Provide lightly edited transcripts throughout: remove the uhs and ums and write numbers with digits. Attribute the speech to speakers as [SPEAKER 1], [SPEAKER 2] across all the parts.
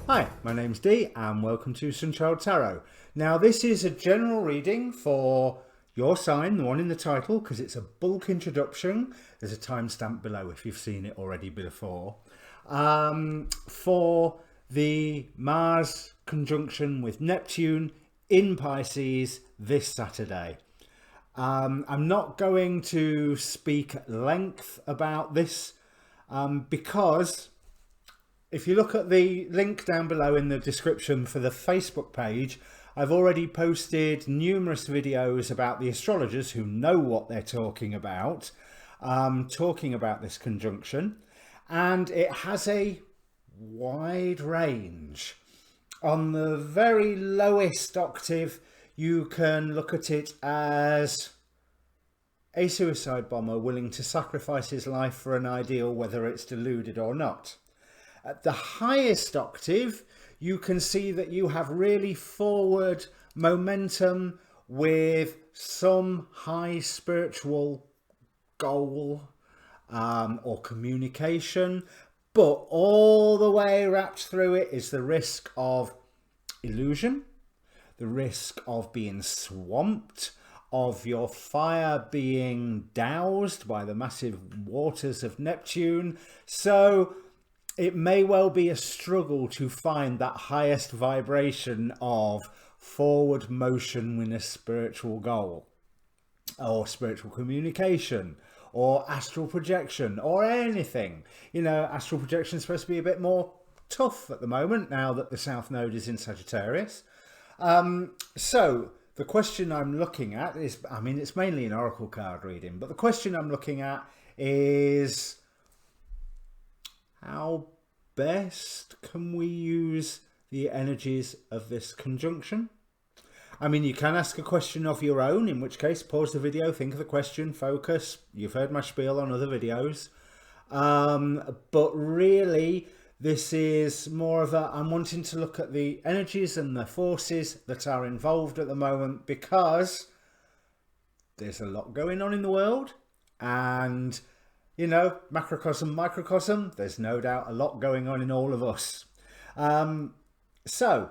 [SPEAKER 1] Hi, my name's Dee and welcome to Untitled Tarot. Now this is a general reading for your sign, the one in the title, because it's a bulk introduction. There's a timestamp below if you've seen it already before. For the Mars conjunction with Neptune in Pisces this Saturday. I'm not going to speak at length about this because if you look at the link down below in the description for the Facebook page, I've already posted numerous videos about the astrologers who know what they're talking about this conjunction, and it has a wide range. On the very lowest octave, you can look at it as a suicide bomber willing to sacrifice his life for an ideal, whether it's deluded or not. At the highest octave, you can see that you have really forward momentum with some high spiritual goal or communication, but all the way wrapped through it is the risk of illusion, the risk of being swamped, of your fire being doused by the massive waters of Neptune. So it may well be a struggle to find that highest vibration of forward motion with a spiritual goal or spiritual communication or astral projection or anything. You know, astral projection is supposed to be a bit more tough at the moment now that the South Node is in Sagittarius. So the question I'm looking at is, I mean, it's mainly an oracle card reading, but the question I'm looking at is, how best can we use the energies of this conjunction? I mean, you can ask a question of your own, in which case pause the video, think of the question, focus. You've heard my spiel on other videos. But really, this is more of a, I'm wanting to look at the energies and the forces that are involved at the moment, because there's a lot going on in the world, and you know, macrocosm, microcosm, there's no doubt a lot going on in all of us. So,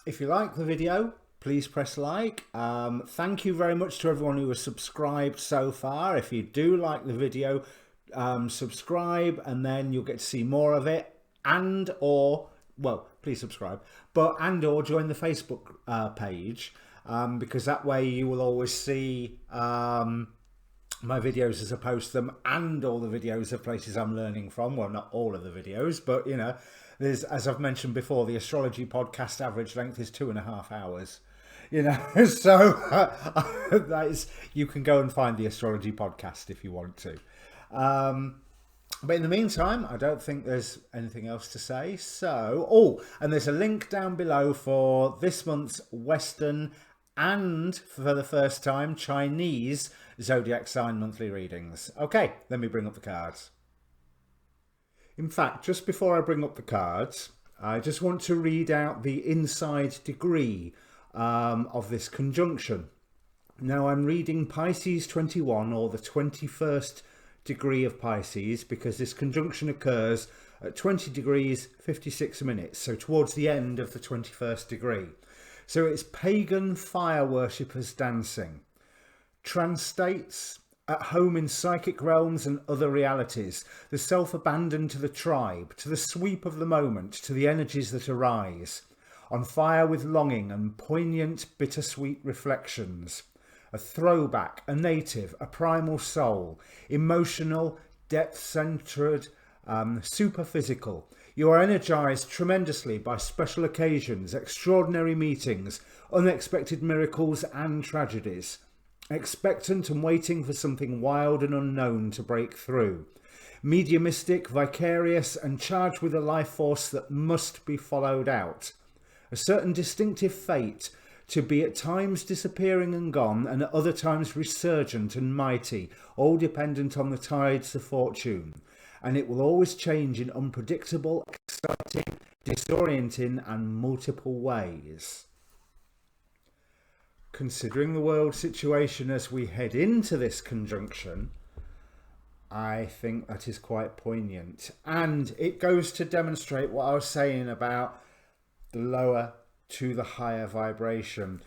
[SPEAKER 1] if you like the video, please press like. Thank you very much to everyone who has subscribed so far. If you do like the video, subscribe, and then you'll get to see more of it. And or, well, please subscribe, and or join the Facebook page, because that way you will always see my videos as I post them, and all the videos of places I'm learning from. Well, not all of the videos, but you know, there's, as I've mentioned before, the astrology podcast average length is 2.5 hours, you know. So that is, you can go and find the astrology podcast if you want to. But in the meantime, I don't think there's anything else to say. So, and there's a link down below for this month's Western and, for the first time, Chinese zodiac sign monthly readings. Okay, let me bring up the cards. In fact, just before I bring up the cards, I just want to read out the inside degree of this conjunction. Now, I'm reading Pisces 21, or the 21st degree of Pisces, because this conjunction occurs at 20 degrees 56 minutes, so towards the end of the 21st degree. So it's pagan fire worshippers dancing, trance states, at home in psychic realms and other realities, the self-abandon to the tribe, to the sweep of the moment, to the energies that arise, on fire with longing and poignant bittersweet reflections, a throwback, a native, a primal soul, emotional, depth-centered, superphysical. You are energized tremendously by special occasions, extraordinary meetings, unexpected miracles and tragedies, expectant and waiting for something wild and unknown to break through, mediumistic, vicarious, and charged with a life force that must be followed out, a certain distinctive fate, to be at times disappearing and gone, and at other times resurgent and mighty, all dependent on the tides of fortune. And it will always change in unpredictable, exciting, disorienting, and multiple ways. Considering the world situation as we head into this conjunction, I think that is quite poignant. And it goes to demonstrate what I was saying about the lower to the higher vibration.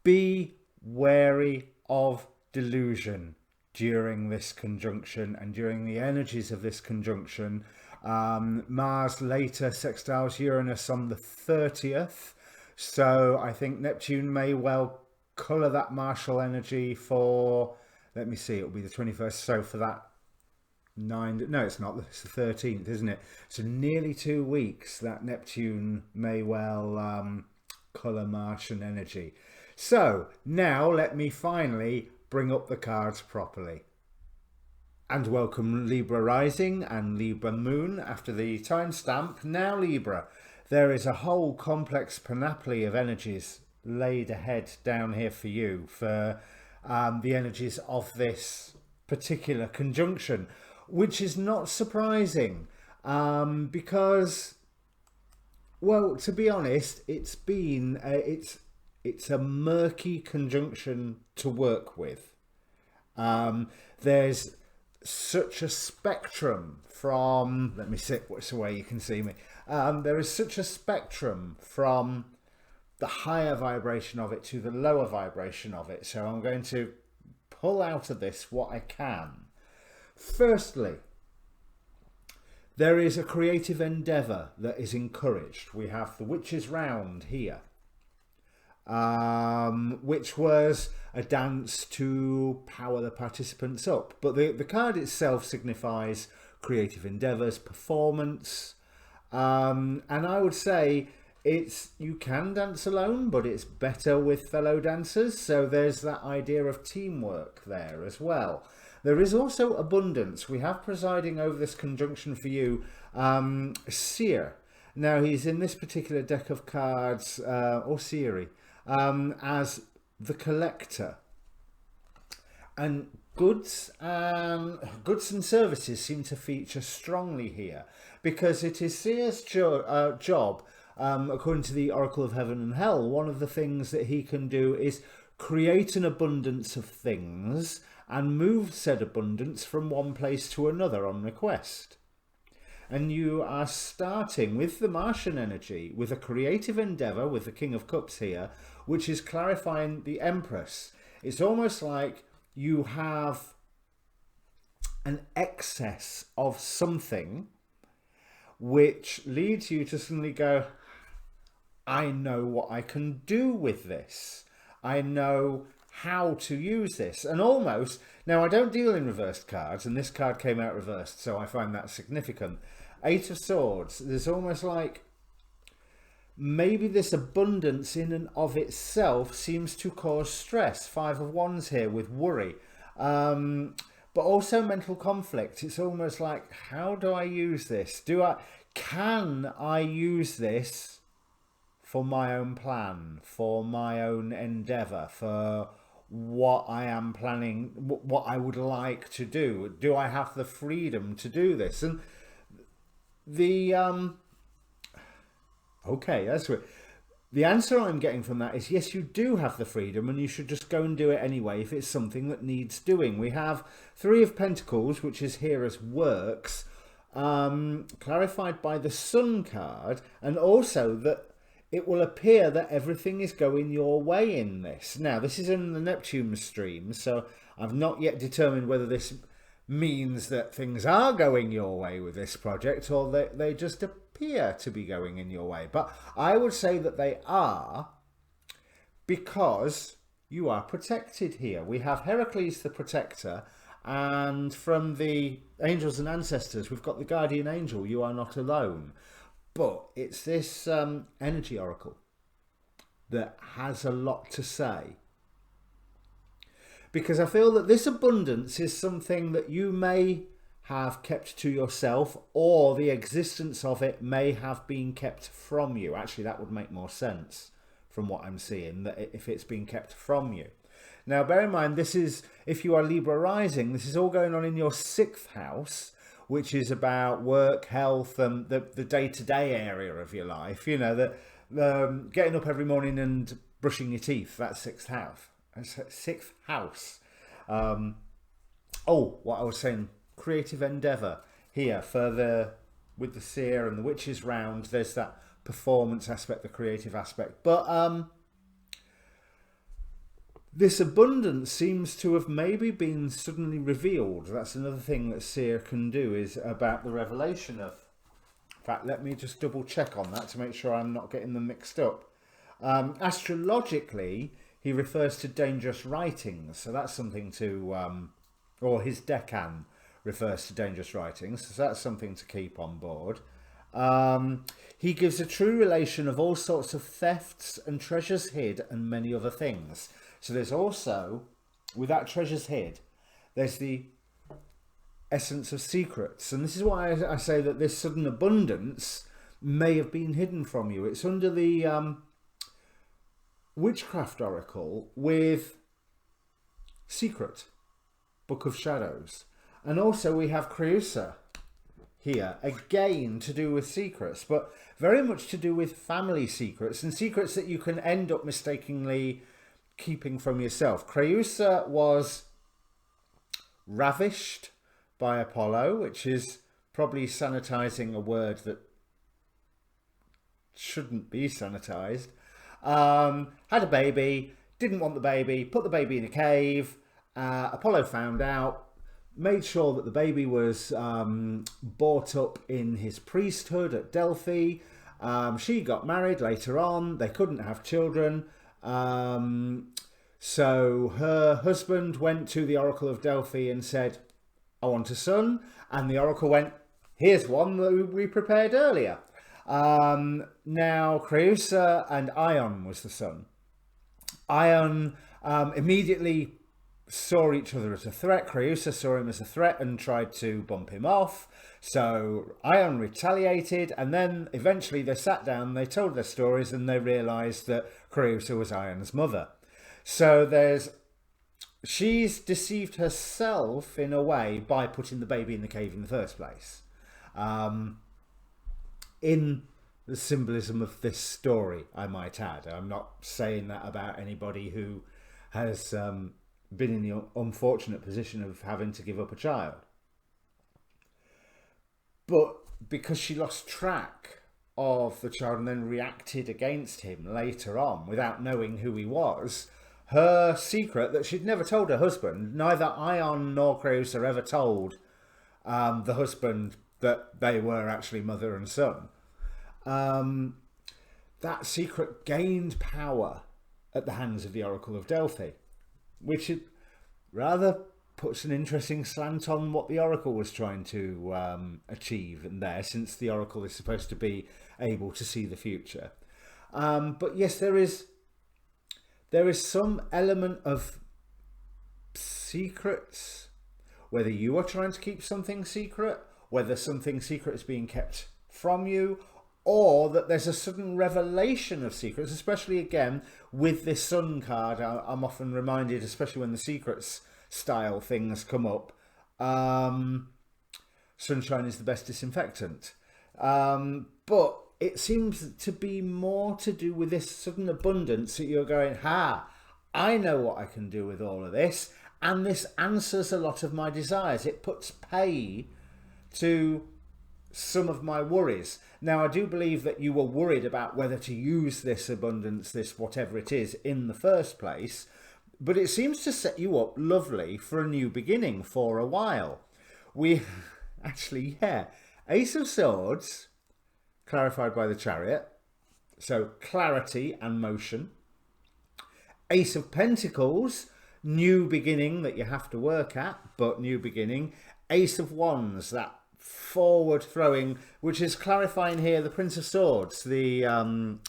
[SPEAKER 1] Be wary of delusion during this conjunction and during the energies of this conjunction. Mars later sextiles Uranus on the 30th, so I think Neptune may well colour that martial energy for, let me see, it'll be the 21st, so for that it's not, it's the 13th, isn't it? So nearly 2 weeks that Neptune may well colour Martian energy. So now let me finally bring up the cards properly. And welcome Libra rising and Libra moon after the timestamp. Now Libra, there is a whole complex panoply of energies laid ahead down here for you, for the energies of this particular conjunction, which is not surprising because, well, to be honest, it's been it's a murky conjunction to work with. There's such a spectrum from, let me sit what's the way you can see me, there is such a spectrum from the higher vibration of it to the lower vibration of it, so I'm going to pull out of this what I can. Firstly, there is a creative endeavour that is encouraged. We have the Witch's Round here, which was a dance to power the participants up. But the card itself signifies creative endeavours, performance, and I would say you can dance alone, but it's better with fellow dancers. So there's that idea of teamwork there as well. There is also abundance. We have presiding over this conjunction for you, Seer. Now he's in this particular deck of cards, or Siri, as the collector. And goods and services seem to feature strongly here, because it is Seer's job, according to the Oracle of Heaven and Hell, one of the things that he can do is create an abundance of things and move said abundance from one place to another on request. And you are starting with the Martian energy, with a creative endeavour, with the King of Cups here, which is clarifying the Empress. It's almost like you have an excess of something which leads you to suddenly go, I know what I can do with this. I know how to use this. And almost, now I don't deal in reversed cards, and this card came out reversed, so I find that significant. Eight of Swords, there's almost like maybe this abundance in and of itself seems to cause stress. Five of Wands here with worry, but also mental conflict. It's almost like, how do I use this? Can I use this for my own plan, for my own endeavour, for what I am planning, what I would like to do? Do I have the freedom to do this? And the okay, that's right. The answer I'm getting from that is yes, you do have the freedom, and you should just go and do it anyway if it's something that needs doing. We have Three of Pentacles, which is here as works, clarified by the Sun card, and also that it will appear that everything is going your way in this. Now, this is in the Neptune stream, so I've not yet determined whether this means that things are going your way with this project, or that they just appear to be going in your way. But I would say that they are, because you are protected here. We have Heracles the Protector, and from the angels and ancestors, we've got the Guardian Angel, You Are Not Alone. But it's this energy oracle that has a lot to say, because I feel that this abundance is something that you may have kept to yourself, or the existence of it may have been kept from you. Actually, that would make more sense from what I'm seeing, that if it's been kept from you. Now, bear in mind, this is, if you are Libra rising, this is all going on in your 6th house, which is about work, health, and the day-to-day area of your life. You know, the getting up every morning and brushing your teeth, that's 6th house. 6th house. What I was saying, creative endeavour here, further with the Seer and the Witch's Round, there's that performance aspect, the creative aspect. But this abundance seems to have maybe been suddenly revealed. That's another thing that seer can do, is about the revelation of. In fact, let me just double check on that to make sure I'm not getting them mixed up. Astrologically, he refers to dangerous writings, so that's something to, or his decan refers to dangerous writings, so that's something to keep on board. He gives a true relation of all sorts of thefts and treasures hid and many other things. So there's also, with that treasures hid, there's the essence of secrets. And this is why I say that this sudden abundance may have been hidden from you. It's under the Witchcraft Oracle with Secret, Book of Shadows. And also we have Creusa here, again to do with secrets, but very much to do with family secrets and secrets that you can end up mistakenly keeping from yourself. Creusa was ravished by Apollo, which is probably sanitizing a word that shouldn't be sanitized. Had a baby, didn't want the baby, put the baby in a cave. Apollo found out, made sure that the baby was brought up in his priesthood at Delphi. She got married later on. They couldn't have children. So her husband went to the Oracle of Delphi and said, I want a son. And the Oracle went, here's one that we prepared earlier. Now Creusa and Ion was the son. Ion immediately saw each other as a threat. Creusa saw him as a threat and tried to bump him off. So Ion retaliated, and then eventually they sat down, they told their stories, and they realised that Creusa was Ion's mother. So she's deceived herself in a way by putting the baby in the cave in the first place. In the symbolism of this story, I might add. I'm not saying that about anybody who has been in the unfortunate position of having to give up a child. But because she lost track of the child and then reacted against him later on without knowing who he was, her secret that she'd never told her husband, neither Ion nor Creusa ever told the husband that they were actually mother and son. That secret gained power at the hands of the Oracle of Delphi, which it rather puts an interesting slant on what the Oracle was trying to achieve in there, since the Oracle is supposed to be able to see the future. But yes, there is some element of secrets, whether you are trying to keep something secret, whether something secret is being kept from you, or that there's a sudden revelation of secrets, especially again with this Sun card. I'm often reminded, especially when the secrets style things come up, sunshine is the best disinfectant. But it seems to be more to do with this sudden abundance that you're going, I know what I can do with all of this, and this answers a lot of my desires. It puts pay to some of my worries. Now, I do believe that you were worried about whether to use this abundance, this whatever it is, in the first place, but it seems to set you up lovely for a new beginning for a while. We actually, Ace of Swords, clarified by the Chariot, so clarity and motion. Ace of Pentacles, new beginning that you have to work at, but new beginning. Ace of Wands, that forward throwing, which is clarifying here the Prince of Swords, the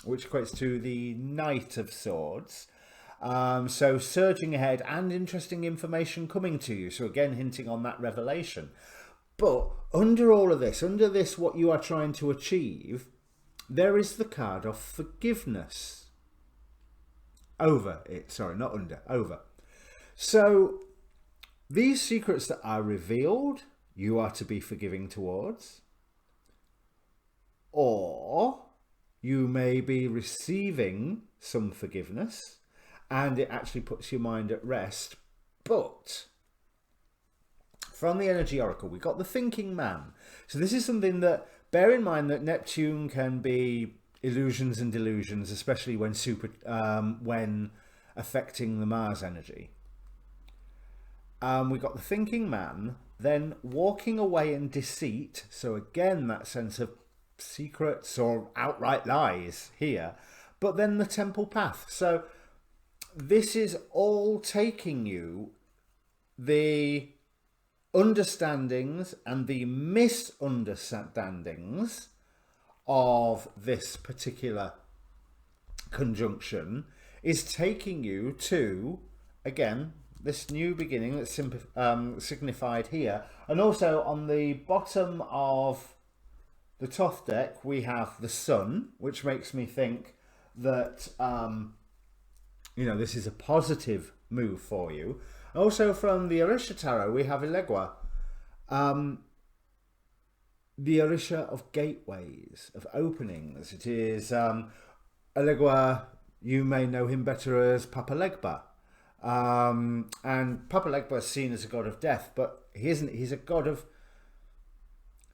[SPEAKER 1] which equates to the Knight of Swords. So surging ahead and interesting information coming to you. So again, hinting on that revelation. But under all of this, under this what you are trying to achieve, there is the card of forgiveness. Over it, sorry, not under, over. So these secrets that are revealed, you are to be forgiving towards. Or you may be receiving some forgiveness and it actually puts your mind at rest. But from the Energy Oracle, we got the Thinking Man. So this is something that, bear in mind that Neptune can be illusions and delusions, especially when when affecting the Mars energy. We got the thinking man, then walking away in deceit. So again, that sense of secrets or outright lies here. But then the temple path. So this is all taking you the understandings and the misunderstandings of this particular conjunction is taking you to, again, this new beginning that's signified here. And also on the bottom of the Thoth deck, we have the sun, which makes me think that, you know, this is a positive move for you. Also from the Orisha Tarot, we have Elegua, the Orisha of gateways, of openings. It is Elegua, you may know him better as Papa Legba. And Papa Legba is seen as a god of death, but he isn't. He's a god of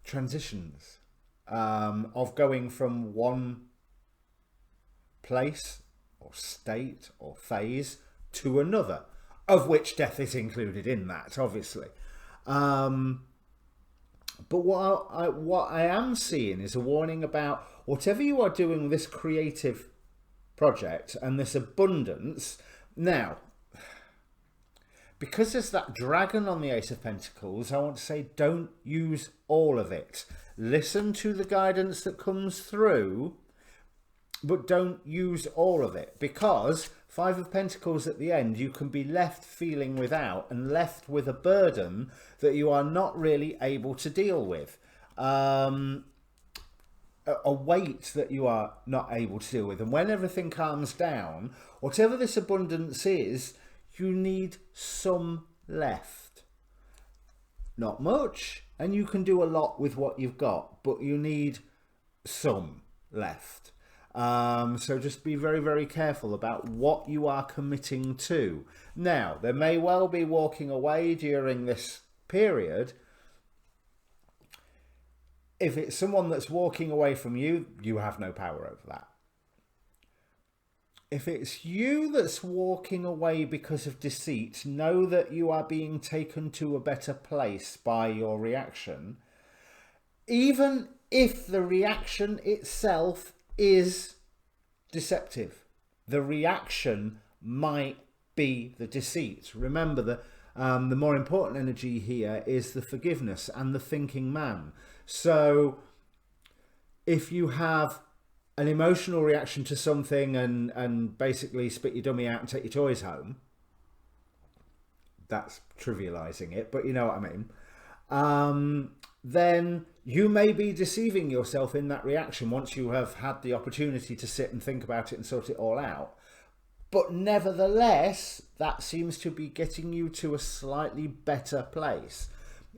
[SPEAKER 1] transitions, of going from one place or state or phase to another, of which death is included in that, obviously. But what I am seeing is a warning about whatever you are doing, this creative project and this abundance. Now, because there's that dragon on the Ace of Pentacles, I want to say don't use all of it. Listen to the guidance that comes through, but don't use all of it, because Five of Pentacles at the end, you can be left feeling without and left with a burden that you are not really able to deal with. A weight that you are not able to deal with. And when everything calms down, whatever this abundance is, you need some left. Not much, and you can do a lot with what you've got, but you need some left. So just be very, very careful about what you are committing to. Now, there may well be walking away during this period. If it's someone that's walking away from you, you have no power over that. If it's you that's walking away because of deceit, know that you are being taken to a better place by your reaction. Even if the reaction itself is deceptive, the reaction might be the deceit. Remember, the more important energy here is the forgiveness and the thinking man. So if you have an emotional reaction to something and basically spit your dummy out and take your toys home, that's trivializing it, but you know what I mean, then you may be deceiving yourself in that reaction once you have had the opportunity to sit and think about it and sort it all out. But nevertheless, that seems to be getting you to a slightly better place.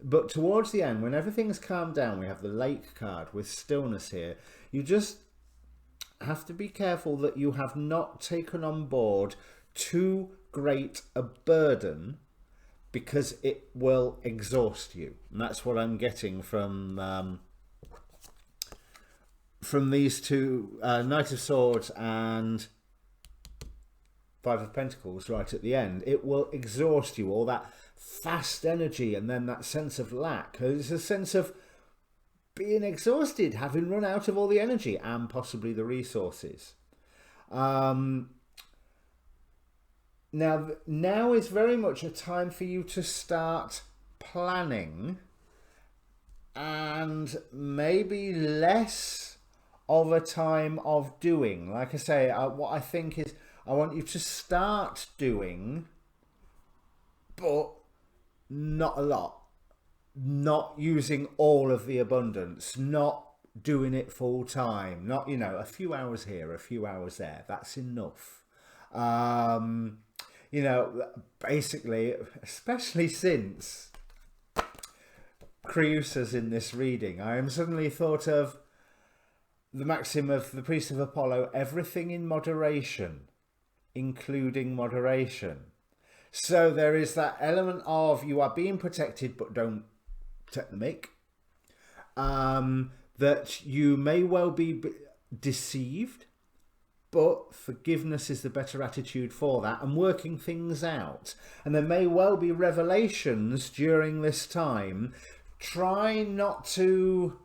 [SPEAKER 1] But towards the end, when everything's calmed down, we have the lake card with stillness here. You just have to be careful that you have not taken on board too great a burden, because it will exhaust you. And that's what I'm getting from these two, Knight of Swords and Five of Pentacles right at the end. It will exhaust you, all that fast energy, and then that sense of lack. There's a sense of being exhausted, having run out of all the energy and possibly the resources. Now is very much a time for you to start planning, and maybe less of a time of doing. Like I say, what I think is I want you to start doing, but not a lot. Not using all of the abundance, not doing it full time, not, you know, a few hours here, a few hours there. That's enough. You know, basically, especially since Creusa's in this reading, I am suddenly thought of the maxim of the priest of Apollo: everything in moderation, including moderation. So there is that element of you are being protected, but don't take the mick. That you may well be deceived, but forgiveness is the better attitude for that, and working things out. And there may well be revelations during this time. Try not to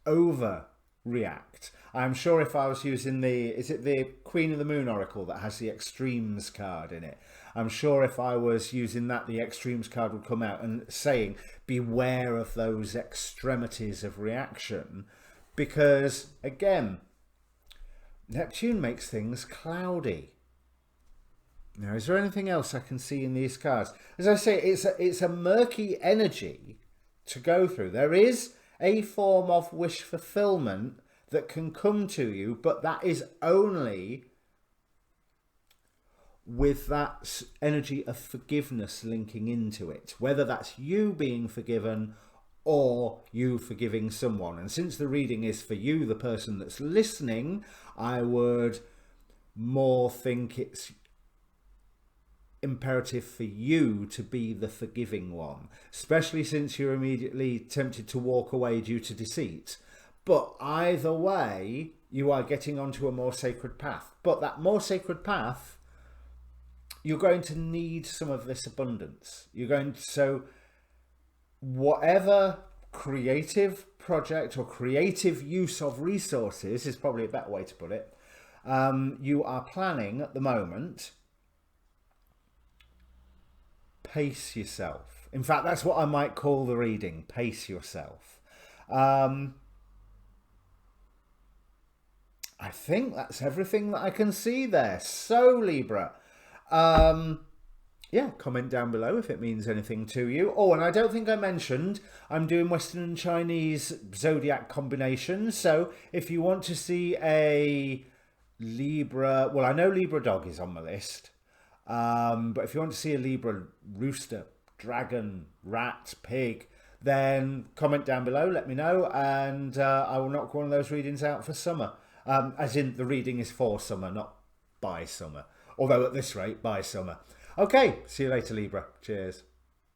[SPEAKER 1] overreact. I'm sure if I was using is it the Queen of the Moon Oracle that has the extremes card in it? I'm sure if I was using that, the extremes card would come out and saying, beware of those extremities of reaction. Because, again, Neptune makes things cloudy. Now, is there anything else I can see in these cards? As I say, it's a murky energy to go through. There is a form of wish fulfillment that can come to you, but that is only with that energy of forgiveness linking into it, whether that's you being forgiven or you forgiving someone. And since the reading is for you, the person that's listening, I would more think it's imperative for you to be the forgiving one, especially since you're immediately tempted to walk away due to deceit. But either way, you are getting onto a more sacred path. But that more sacred path, you're going to need some of this abundance. So whatever creative project or creative use of resources is probably a better way to put it, you are planning at the moment, pace yourself. In fact, that's what I might call the reading, pace yourself. I think that's everything that I can see there. So, Libra, yeah, comment down below if it means anything to you. Oh, and I don't think I mentioned, I'm doing Western and Chinese zodiac combinations. So if you want to see a Libra, well, I know Libra dog is on my list. But if you want to see a Libra rooster, dragon, rat, pig, then comment down below, let me know, and I will knock one of those readings out for summer. As in, the reading is for summer, not by summer. Although at this rate, by summer. Okay, see you later, Libra. Cheers.